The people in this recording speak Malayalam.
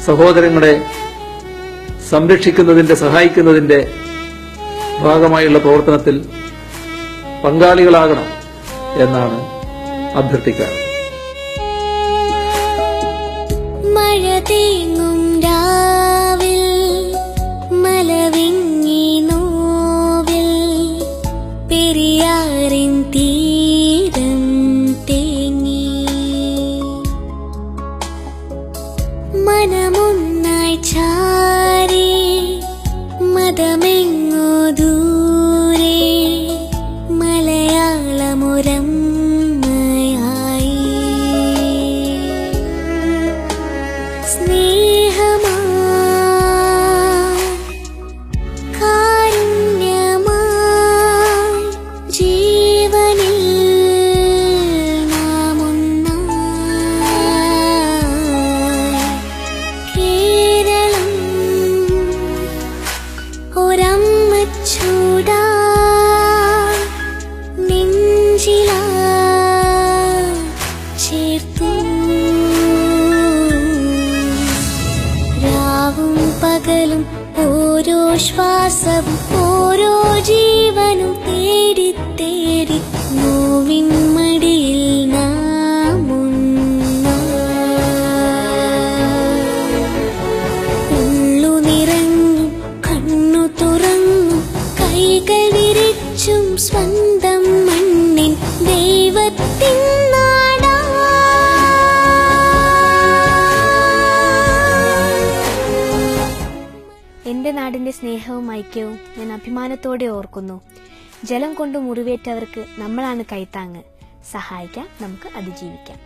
സഹോദരങ്ങളെ സംരക്ഷിക്കുന്നതിന്റെ, സഹായിക്കുന്നതിന്റെ ഭാഗമായുള്ള പ്രവർത്തനത്തിൽ പങ്കാളികളാകണം എന്നാണ് അഭ്യർത്ഥിക്കാറ്. മഴ തേങ്ങും രാവിൽ മലവിങ്ങി നോവിൽ പെരിയാറിൻ തീരം തേങ്ങി മനമൊന്നായി ചാരി മതമെങ്ങോ ദൂരെ മലയാളമുരം പകലും ഓരോ ശ്വാസവും ഓരോ ജീവനും തേടി തേടി നോവിൻ മടിയിൽ നാം ഉള്ളു നിറഞ്ഞും കണ്ണു തുറന്നും കൈകൾ വിരിച്ചും സ്വന്തം മണ്ണിൻ ദൈവത്തിൻ എന്റെ നാടിന്റെ സ്നേഹവും ഐക്യവും ഞാൻ അഭിമാനത്തോടെ ഓർക്കുന്നു. ജലം കൊണ്ട് മുറിവേറ്റവർക്ക് നമ്മളാണ് കൈത്താങ്ങ്. സഹായിക്കാം, നമുക്ക് അതിജീവിക്കാം.